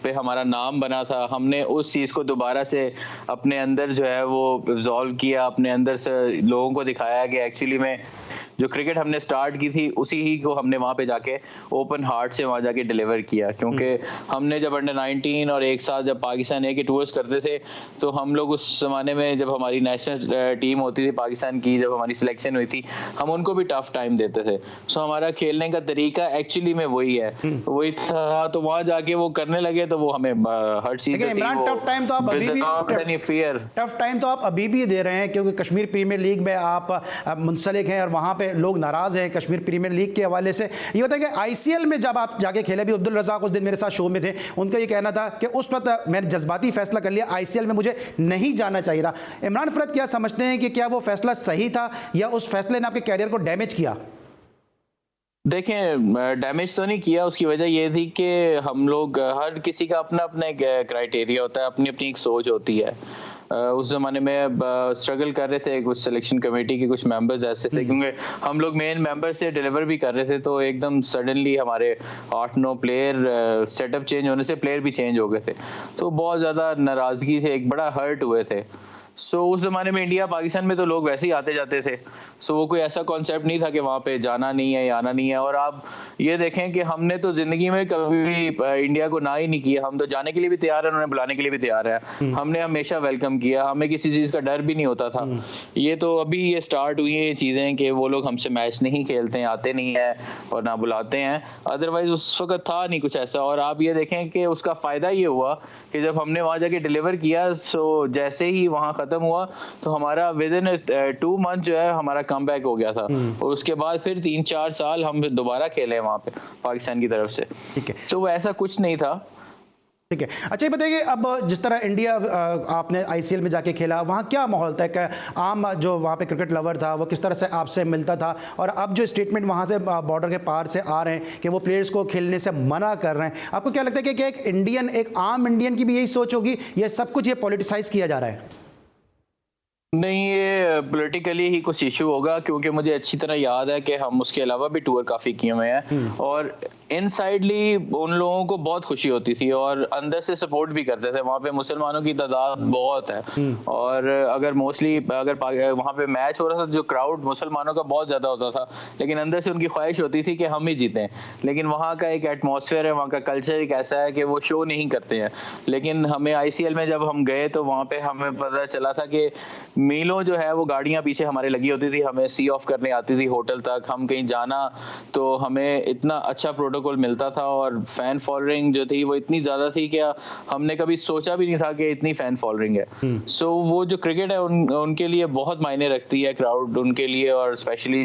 पे हमारा नाम बना था, हमने उस चीज़ को दोबारा से अपने अंदर जो है वो इवॉल्व किया, अपने अंदर से लोगों को दिखाया कि एक्चुअली में जो क्रिकेट हमने स्टार्ट की थी उसी ही को हमने वहाँ पे जाके ओपन हार्ट से वहाँ जाके डिलीवर किया। क्योंकि हमने जब अंडर 19 और एक साथ जब पाकिस्तान ए के टूर्स करते थे, तो हम लोग उस ज़माने में जब हमारी नेशनल टीम होती थी पाकिस्तान की, जब हमारी सिलेक्शन हुई थी, हम उनको भी टफ टाइम देते थे। सो हमारा खेलने का तरीका एक्चुअली में वही है, वही था। तो वहाँ जाके वो करने लगे तो वो हमें हर चीज़ टफ टाइम तो आप अभी भी टफ टाइम तो आप अभी भी दे रहे हैं, क्योंकि कश्मीर प्रीमियर लीग में आप मुंसलिक हैं और वहाँ पे लोग नाराज़ हैं कश्मीर प्रीमियर लीग के हवाले से। ये होता है कि ICL में जब आप जाके खेले, भी अब्दुल रज़ाक उस दिन मेरे साथ शो में थे, उनका ये कहना था कि उस वक्त मैंने जज्बाती फैसला कर लिया, ICL में मुझे नहीं जाना चाहिए था। इमरान फरद क्या समझते हैं कि क्या वो फैसला सही था, या उस फैसले ने आपके कैरियर को डैमेज किया? देखें, डैमेज तो नहीं किया। उसकी वजह ये थी कि हम लोग, हर किसी का अपना अपना एक क्राइटेरिया होता है, अपनी अपनी एक सोच होती है। उस ज़माने में स्ट्रगल कर रहे थे, कुछ सिलेक्शन कमेटी के कुछ मेंबर्स ऐसे थे, क्योंकि हम लोग मेन मेंबर से डिलीवर भी कर रहे थे, तो एकदम सडनली हमारे 8-9 प्लेयर सेटअप चेंज होने से प्लेयर भी चेंज हो गए थे, तो बहुत ज़्यादा नाराज़गी से एक बड़ा हर्ट हुए थे। सो उस ज़माने में इंडिया पाकिस्तान में तो लोग वैसे ही आते जाते थे, सो वो कोई ऐसा कॉन्सेप्ट नहीं था कि वहाँ पे जाना नहीं है या आना नहीं है। और आप ये देखें कि हमने तो ज़िंदगी में कभी भी इंडिया को ना ही नहीं किया, हम तो जाने के लिए भी तैयार है, उन्हें बुलाने के लिए भी तैयार है। हमने हमेशा वेलकम किया, हमें किसी चीज़ का डर भी नहीं होता था। ये तो अभी ये स्टार्ट हुई है चीज़ें कि वो लोग हमसे मैच नहीं खेलते हैं, आते नहीं हैं और ना बुलाते हैं, अदरवाइज़ उस वक्त था नहीं कुछ ऐसा। और आप ये देखें कि उसका फ़ायदा ये हुआ कि जब हमने वहाँ जाके डिलीवर किया, सो जैसे ही वहाँ खत्म हुआ तो हमारा विद इन 2 मंथ जो है हमारा कमबैक हो गया था, और उसके बाद फिर 3-4 साल हम दोबारा खेले वहाँ पे पाकिस्तान की तरफ से। ठीक है, सो ऐसा कुछ नहीं था। ठीक है। अच्छा ये बताइए, अब जिस तरह इंडिया आपने ICL में जाके खेला, वहाँ क्या माहौल था? क्या आम जो वहाँ पे क्रिकेट लवर था वो किस तरह से आपसे मिलता था? और अब जो स्टेटमेंट वहाँ से बॉर्डर के पार से आ रहे हैं कि वो प्लेयर्स को खेलने से मना कर रहे हैं, आपको क्या लगता है कि क्या एक इंडियन, एक आम इंडियन की भी यही सोच होगी, या सब कुछ ये पॉलिटिसाइज किया जा रहा है? नहीं, ये पॉलिटिकली ही कुछ इशू होगा, क्योंकि मुझे अच्छी तरह याद है कि हम उसके अलावा भी टूर काफ़ी किए हुए हैं, और इनसाइडली उन लोगों को बहुत खुशी होती थी और अंदर से सपोर्ट भी करते थे। वहाँ पे मुसलमानों की तादाद बहुत है, और अगर मोस्टली अगर वहाँ पे मैच हो रहा था, जो क्राउड मुसलमानों का बहुत ज़्यादा होता था, लेकिन अंदर से उनकी ख्वाहिश होती थी कि हम ही जीतें। लेकिन वहाँ का एक एटमॉस्फेयर है, वहाँ का कल्चर एक ऐसा है कि वो शो नहीं करते हैं। लेकिन हमें ICL में जब हम गए तो वहाँ पे हमें पता चला था कि मीलों जो है वो गाड़ियां पीछे हमारे लगी होती थी, हमें सी ऑफ करने आती थी होटल तक। हम कहीं जाना तो हमें इतना अच्छा प्रोटोकॉल मिलता था, और फैन फॉलोइंग जो थी वो इतनी ज़्यादा थी कि हमने कभी सोचा भी नहीं था कि इतनी फैन फॉलोइंग है। सो वो जो क्रिकेट है उनके लिए बहुत मायने रखती है, क्राउड उनके लिए, और स्पेशली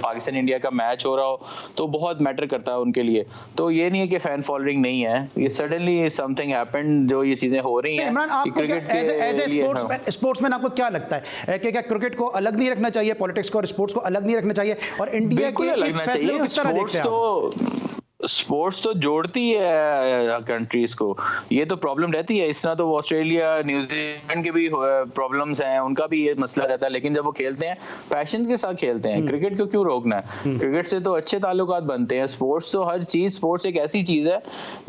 पाकिस्तान इंडिया का मैच हो रहा हो तो बहुत मैटर करता है उनके लिए। तो ये नहीं है कि फैन फॉलोइंग नहीं है, ये सडनली समथिंग हैपेंड, जो ये चीज़ें हो रही हैं। इमरान, आपको एज ए स्पोर्ट्समैन आपको क्या लगता है कि क्या क्रिकेट को अलग नहीं रखना चाहिए, पॉलिटिक्स को और स्पोर्ट्स को अलग नहीं रखना चाहिए, और इंडिया के इस फैसले को किस तरह देखते हैं आप? स्पोर्ट्स तो जोड़ती है कंट्रीज को, ये तो प्रॉब्लम रहती है। इस तरह तो ऑस्ट्रेलिया न्यूजीलैंड के भी प्रॉब्लम्स हैं, उनका भी ये मसला रहता है, लेकिन जब वो खेलते हैं पैशन के साथ खेलते हैं। क्रिकेट को क्यों रोकना है? क्रिकेट से तो अच्छे ताल्लुकात बनते हैं। स्पोर्ट्स तो हर चीज, स्पोर्ट्स एक ऐसी चीज है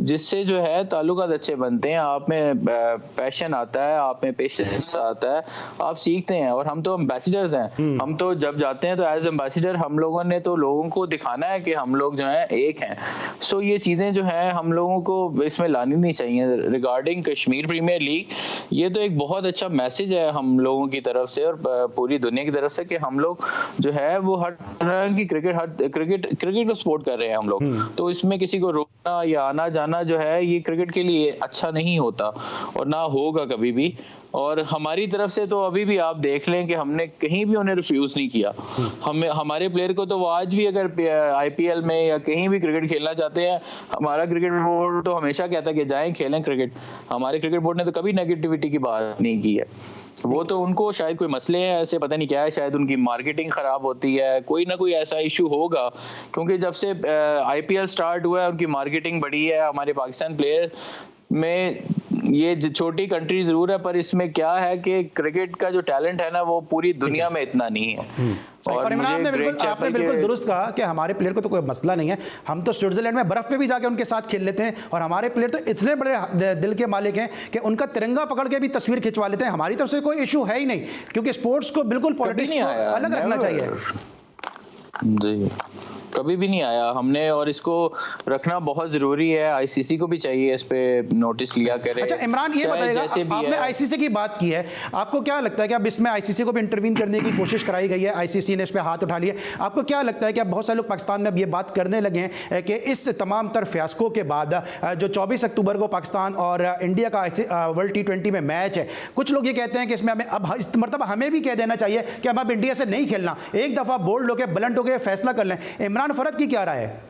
जिससे जो है ताल्लुकात अच्छे बनते हैं। आप में पैशन आता है, आप में पेशेंस आता है, आप सीखते हैं। और हम तो एम्बेसडर्स हैं, हम तो जब जाते हैं तो एज एम्बेसडर हम लोगों ने तो लोगों को दिखाना है कि हम लोग जो है एक हैं। सो ये चीज़ें जो हैं हम लोगों को इसमें लानी नहीं चाहिए। रिगार्डिंग कश्मीर प्रीमियर लीग, ये तो एक बहुत अच्छा मैसेज है हम लोगों की तरफ से और पूरी दुनिया की तरफ से कि हम लोग जो है वो हर तरह की क्रिकेट को सपोर्ट कर रहे हैं हम लोग। तो इसमें किसी को रोकना या आना जाना जो है ये क्रिकेट के लिए अच्छा नहीं होता और ना होगा कभी भी। और हमारी तरफ से तो अभी भी आप देख लें कि हमने कहीं भी उन्हें रिफ्यूज नहीं किया। हमें, हमारे प्लेयर को तो वो आज भी अगर आईपीएल में या कहीं भी क्रिकेट खेलना चाहते हैं, हमारा क्रिकेट बोर्ड तो हमेशा कहता है कि जाएं खेलें क्रिकेट। हमारे क्रिकेट बोर्ड ने तो कभी नेगेटिविटी की बात नहीं की है। वो तो उनको शायद कोई मसले हैं ऐसे, पता नहीं क्या है, शायद उनकी मार्केटिंग खराब होती है, कोई ना कोई ऐसा इशू होगा। क्योंकि जब से आईपीएल स्टार्ट हुआ है उनकी मार्केटिंग बढ़ी है। हमारे पाकिस्तान प्लेयर में ये छोटी कंट्री जरूर है, पर इसमें क्या है कि क्रिकेट का जो टैलेंट है ना वो पूरी दुनिया में इतना नहीं है। और इमरान ने आपने बिल्कुल दुरुस्त कहा कि हमारे प्लेयर को तो कोई मसला नहीं है। हम तो स्विट्जरलैंड में बर्फ पे भी जाके उनके साथ खेल लेते हैं और हमारे प्लेयर तो इतने बड़े दिल के मालिक हैं कि उनका तिरंगा पकड़ के भी तस्वीर खिंचवा लेते हैं। हमारी तरफ से कोई इशू है ही नहीं, क्योंकि स्पोर्ट्स को बिल्कुल पॉलिटिक्स को अलग रखना चाहिए। जी, कभी भी नहीं आया हमने, और इसको रखना बहुत जरूरी है। आईसीसी को भी चाहिए इस पे नोटिस लिया करे। अच्छा इमरान, ये बताइएगा, आपने आईसीसी की बात की है, आपको क्या लगता है कि अब इसमें आईसीसी को भी इंटरवीन करने की कोशिश कराई गई है, आईसीसी ने इस पे हाथ उठा लिया? आपको क्या लगता है कि अब बहुत सारे लोग पाकिस्तान में अब ये बात करने लगे हैं कि इस तमाम तर फियास्को के बाद जो 24 अक्टूबर को पाकिस्तान और इंडिया का वर्ल्ड T20 में मैच है, कुछ लोग ये कहते हैं कि इसमें हमें अब इस मरतबा हमें भी कह देना चाहिए कि अब इंडिया से नहीं खेलना, एक दफा बोल्ड होकर ब्लंट होकर फैसला कर लें। इमरान फरद की क्या राय है?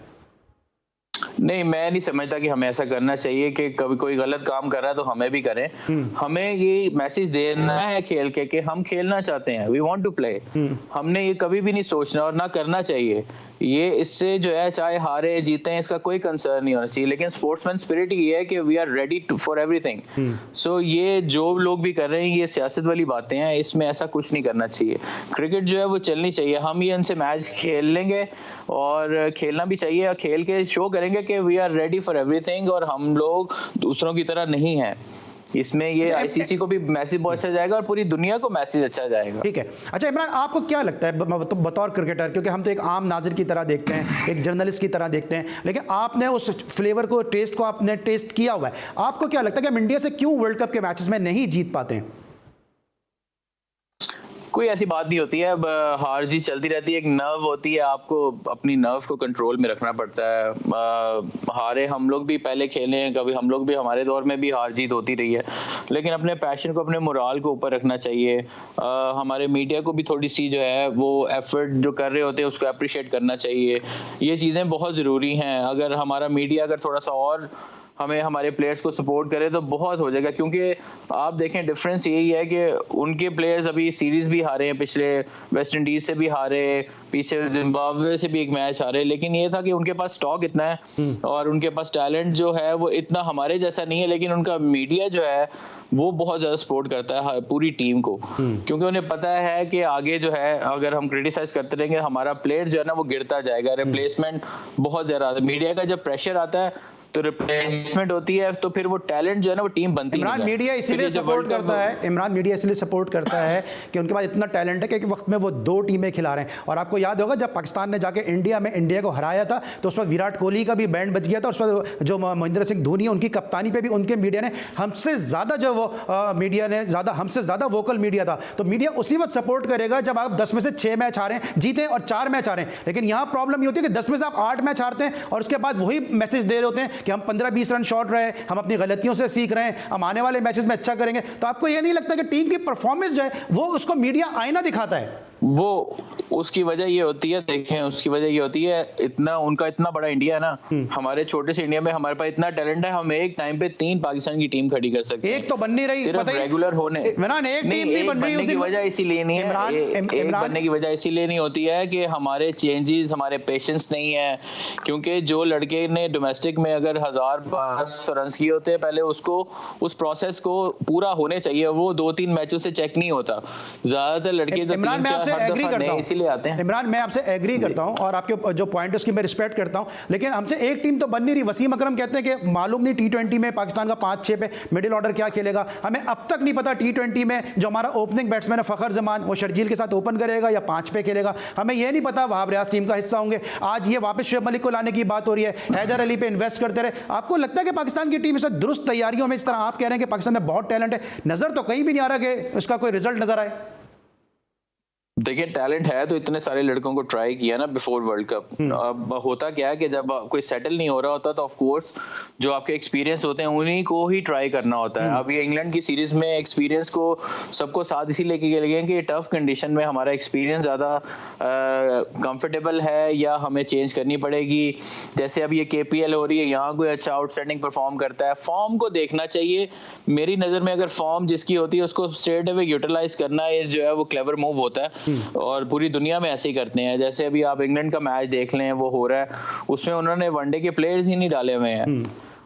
नहीं, मैं नहीं समझता कि हमें ऐसा करना चाहिए कि कभी कोई गलत काम कर रहा है तो हमें भी करें। हमें ये मैसेज देना है खेल के कि हम खेलना चाहते हैं, वी वांट टू प्ले। हमने ये कभी भी नहीं सोचना और ना करना चाहिए। ये इससे जो है चाहे हारे जीते इसका कोई कंसर्न नहीं होना चाहिए, लेकिन स्पोर्ट्समैन स्पिरिट ये है कि we are ready for everything. So ये जो लोग भी कर रहे हैं ये सियासत वाली बातें हैं, इसमें ऐसा कुछ नहीं करना चाहिए। क्रिकेट जो है वो चलनी चाहिए। हम ये उनसे मैच खेल लेंगे और खेलना भी चाहिए और खेल के शो करेंगे कि we are ready for everything और हम लोग दूसरों की तरह नहीं हैं। इसमें ये आईसीसी को भी मैसेज बहुत अच्छा जाएगा और पूरी दुनिया को मैसेज अच्छा जाएगा। ठीक है। अच्छा इमरान, आपको क्या लगता है बतौर क्रिकेटर, क्योंकि हम तो एक आम नाज़िर की तरह देखते हैं, एक जर्नलिस्ट की तरह देखते हैं, लेकिन आपने उस फ्लेवर को, टेस्ट को आपने टेस्ट किया हुआ है, आपको क्या लगता है कि हम इंडिया से क्यों वर्ल्ड कप के मैचेस में नहीं जीत पाते हैं? कोई ऐसी बात नहीं होती है, अब हार जीत चलती रहती है, एक नर्व होती है, आपको अपनी नर्व को कंट्रोल में रखना पड़ता है। हारे हम लोग भी पहले खेले हैं, कभी हम लोग भी, हमारे दौर में भी हार जीत होती रही है, लेकिन अपने पैशन को, अपने मोराल को ऊपर रखना चाहिए। हमारे मीडिया को भी थोड़ी सी जो है वो एफर्ट जो कर रहे होते हैं उसको अप्रिशिएट करना चाहिए। ये चीज़ें बहुत ज़रूरी हैं। अगर हमारा मीडिया अगर थोड़ा सा और हमें हमारे प्लेयर्स को सपोर्ट करे तो बहुत हो जाएगा, क्योंकि आप देखें डिफरेंस यही है कि उनके प्लेयर्स अभी सीरीज भी हारे हैं, पिछले वेस्ट इंडीज से भी हारे, पीछे जिम्बाब्वे से भी एक मैच हारे, लेकिन ये था कि उनके पास स्टॉक इतना है और उनके पास टैलेंट जो है वो इतना हमारे जैसा नहीं है, लेकिन उनका मीडिया जो है वो बहुत ज़्यादा सपोर्ट करता है पूरी टीम को, क्योंकि उन्हें पता है कि आगे जो है अगर हम क्रिटिसाइज करते रहेंगे हमारा प्लेयर जो है ना वो गिरता जाएगा। रिप्लेसमेंट बहुत ज़्यादा, मीडिया का जब प्रेशर आता है तो रिप्लेसमेंट होती है, तो फिर वो टैलेंट जो है ना वो टीम बनती है। इमरान मीडिया इसीलिए सपोर्ट करता है, इमरान मीडिया इसलिए सपोर्ट करता है कि उनके पास इतना टैलेंट है कि एक वक्त में वो 2 टीमें खिला रहे हैं। और आपको याद होगा जब पाकिस्तान ने जाके इंडिया को हराया था तो उस वक्त विराट कोहली का भी बैंड बज गया था, उस वक्त जो महेंद्र सिंह धोनी है उनकी कप्तानी पे भी उनके मीडिया ने हमसे ज़्यादा जो वो मीडिया ने हमसे ज़्यादा वोकल मीडिया था। तो मीडिया उसी वक्त सपोर्ट करेगा जब आप 10 में से 6 मैच हारें, जीतें और 4 मैच हारें। लेकिन यहाँ प्रॉब्लम ये होती है कि 10 में से आप 8 मैच हारते हैं और उसके बाद वही मैसेज दे रहे होते हैं कि हम 15-20 रन शॉर्ट रहे, हम अपनी गलतियों से सीख रहे हैं, हम आने वाले मैचेस में अच्छा करेंगे। तो आपको ये नहीं लगता कि टीम की परफॉर्मेंस जो है वो उसको मीडिया आईना दिखाता है? वो उसकी वजह ये होती है, देखें उसकी वजह ये होती है, उनका इतना बड़ा इंडिया है ना, हमारे छोटे से इंडिया में हमारे पास इतना टैलेंट है, हम एक टाइम पे 3 पाकिस्तान की टीम खड़ी कर सकते हैं। एक तो बन नहीं रही, सिर्फ रेगुलर होने, इमरान एक टीम नहीं बन रही, बनने की वजह इसीलिए नहीं है, एक बनने की वजह इसीलिए नहीं होती है कि हमारे चेंजेस, हमारे पेशेंस नहीं है। क्योंकि जो लड़के ने डोमेस्टिक में अगर 1000 रन किए होते हैं पहले, उसको उस प्रोसेस को पूरा होने चाहिए, वो 2-3 मैचों से चेक नहीं होता। ज्यादातर लड़के जो इमरान मैं आपसे एग्री करता हूं, इसीलिए आते हैं। इमरान मैं आपसे एग्री करता हूं और आपके जो पॉइंट उसकी मैं रिस्पेक्ट करता हूं, लेकिन हमसे एक टीम तो बन नहीं रही। वसीम अकरम कहते हैं कि मालूम नहीं T20 में पाकिस्तान का 5-6 पे मिडिल ऑर्डर क्या खेलेगा। हमें अब तक नहीं पता T20 में जो हमारा ओपनिंग बैट्समैन है फखर जमान, वो शर्जील के साथ ओपन करेगा या 5 पे खेलेगा। हमें यह नहीं पता वहाब रियाज टीम का हिस्सा होंगे। आज ये वापस शुएब मलिक को लाने की बात हो रही है, हैदर अली पे इन्वेस्ट करते रहे। आपको लगता है कि पाकिस्तान की टीम इस वक्त दुरुस्त तैयारियों में, इस तरह आप कह रहे हैं कि पाकिस्तान में बहुत टैलेंट है, नजर तो कहीं भी नहीं आ रहा कि उसका कोई रिजल्ट नजर आए? देखिए टैलेंट है तो इतने सारे लड़कों को ट्राई किया ना बिफोर वर्ल्ड कप। अब होता क्या है कि जब कोई सेटल नहीं हो रहा होता तो ऑफ कोर्स जो आपके एक्सपीरियंस होते हैं उन्हीं को ही ट्राई करना होता है। अब ये इंग्लैंड की सीरीज में एक्सपीरियंस को सबको साथ इसी लेके गए कि टफ कंडीशन में हमारा एक्सपीरियंस ज़्यादा कंफर्टेबल है या हमें चेंज करनी पड़ेगी। जैसे अब ये KPL हो रही है, यहाँ कोई अच्छा आउटस्टैंडिंग परफॉर्म करता है, फॉर्म को देखना चाहिए। मेरी नज़र में अगर फॉर्म जिसकी होती है उसको स्ट्रेट अवे यूटिलाइज करना ये जो है वो क्लेवर मूव होता है और पूरी दुनिया में ऐसे ही करते हैं। जैसे अभी आप इंग्लैंड का मैच देख लें, वो हो रहा है, उसमें उन्होंने वनडे के प्लेयर्स ही नहीं डाले हुए हैं।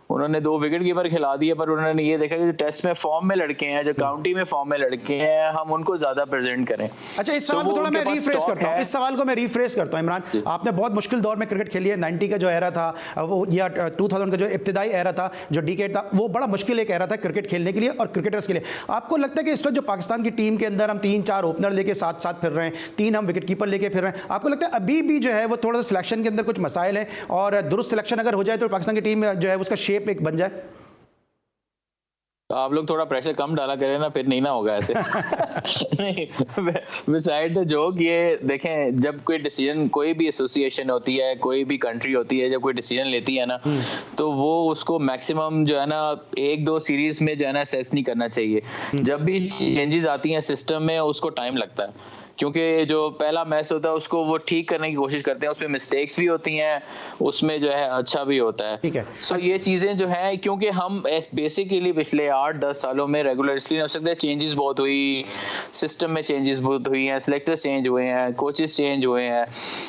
उन्होंने 2 विकेट कीपर खिला दिए, पर उन्होंने ये देखा कि जो टेस्ट में फॉर्म में लड़के हैं, जो काउंटी में फॉर्म में लड़के हैं, हम उनको ज्यादा प्रेजेंट करें। अच्छा, इस सवाल को थोड़ा मैं रिफ्रेश करता हूं, इस सवाल को मैं रिफ्रेश करता हूं। इमरान, आपने बहुत मुश्किल दौर में क्रिकेट खेली है। 90 का जो एरा था वो, या 2000 का जो इब्तिदाई एरा था, जो डिकेड था, वो बड़ा मुश्किल एक एरा था क्रिकेट खेलने के लिए और क्रिकेटर्स के लिए। आपको लगता है कि इस वक्त जो पाकिस्तान की टीम के अंदर हम 3-4 ओपनर लेके साथ फिर रहे हैं, 3 हम विकेट कीपर लेके फिर रहे हैं, आपको लगता है अभी भी जो है वो थोड़ा सा सिलेक्शन के अंदर कुछ मसाइल है और दुरुस्त सिलेक्शन अगर हो जाए तो पाकिस्तान की टीम जो है उसका शेप एक बन जाए? आप लोग थोड़ा प्रेशर कम डाला करें ना, फिर नहीं ना होगा ऐसे। नहीं, बिसाइड द जोक, ये देखें जब कोई डिसीजन, कोई भी एसोसिएशन होती है, कोई भी कंट्री होती है, जब कोई डिसीजन लेती है ना तो वो उसको मैक्सिमम जो है ना 1-2 सीरीज में जो है ना असेस नहीं करना चाहिए। जब भी चेंजेस आती हैं सिस्टम में उसको टाइम लगता है, क्योंकि जो पहला मैच होता है उसको वो ठीक करने की कोशिश करते हैं, उसमें मिस्टेक्स भी होती हैं, उसमें जो है अच्छा भी होता है। ठीक है। सो ये चीज़ें जो हैं, क्योंकि हम बेसिकली पिछले 8-10 सालों में रेगुलर इसलिए हो सकते हैं, चेंजेस बहुत हुई, सिस्टम में चेंजेस बहुत हुई हैं, सिलेक्टर्स चेंज हुए हैं, कोचेस चेंज हुए हैं।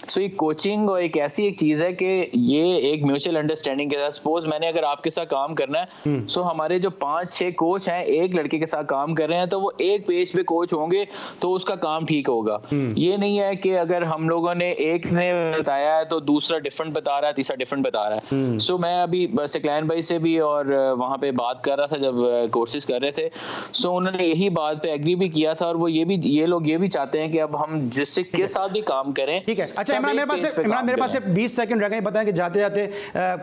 सो ये कोचिंग और एक ऐसी एक चीज़ है कि ये एक म्यूचुअल अंडरस्टैंडिंग के साथ, सपोज मैंने अगर आपके साथ काम करना है, सो हमारे जो 5-6 कोच हैं एक लड़के के साथ काम कर रहे हैं तो वो एक पेज पे कोच होंगे तो उसका काम ठीक होगा। ये नहीं है कि अगर हम लोगों ने एक ने बताया है तो दूसरा डिफरेंट बता रहा है, तीसरा डिफरेंट बता रहा है। सो मैं अभी सिकलैन भाई से भी और वहां पे बात कर रहा था जब कोर्सेज कर रहे थे, सो उन्होंने यही बात पे एग्री भी किया था और वो ये लोग ये भी चाहते हैं कि अब हम जिससे के साथ भी काम करें। ठीक है। अच्छा इमरान, मेरे पास 20 सेकंड रह गए, बताएं कि जाते जाते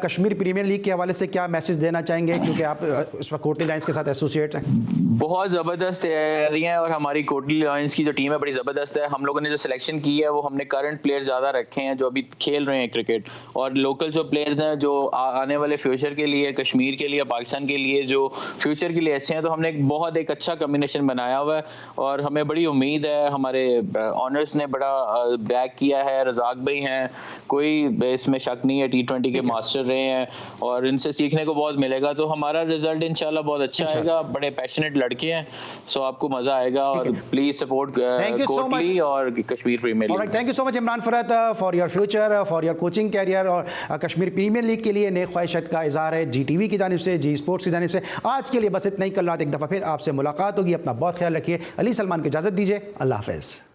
कश्मीर प्रीमियर लीग के हवाले से क्या मैसेज देना चाहेंगे, क्योंकि आप इस वक्त कोटली लायंस के साथ एसोसिएट हैं। बहुत ज़बरदस्त तैयारियां और हमारी कोटली लायंस की जो टीम है बड़ी ज़बरदस्त है। हम लोगों ने जो सिलेक्शन की है वो हमने करंट प्लेयर ज़्यादा रखे हैं जो अभी खेल रहे हैं क्रिकेट, और लोकल जो प्लेयर्स हैं जो आने वाले फ्यूचर के लिए, कश्मीर के लिए, पाकिस्तान के लिए जो फ्यूचर के लिए अच्छे हैं, तो हमने एक अच्छा कम्बिनेशन बनाया हुआ है और हमें बड़ी उम्मीद है। हमारे ऑनर्स ने बड़ा बैक किया है, रजाक भाई हैं, कोई इसमें शक नहीं है, T20 के मास्टर रहे हैं और इनसे सीखने को बहुत मिलेगा। तो हमारा रिजल्ट इंशाल्लाह बहुत अच्छा आएगा। बड़े पैशनेट लड़के हैं, सो आपको मजा आएगा और प्लीज सपोर्ट कोटली और Kashmir premier league. Thank you so much Imran Farhat for your future, for your coaching career और कश्मीर प्रीमियर लीग के लिए नेक ख्वाहिशत का इजहार है GTV की जानिब से, जी स्पोर्ट्स की जानिब से। आज के लिए बस इतना ही, कल रात एक दफ़ा फिर आपसे मुलाकात होगी। अपना बहुत ख्याल रखिए। अली सलमान को इजाज़त दीजिए। अल्लाह हाफ़िज़।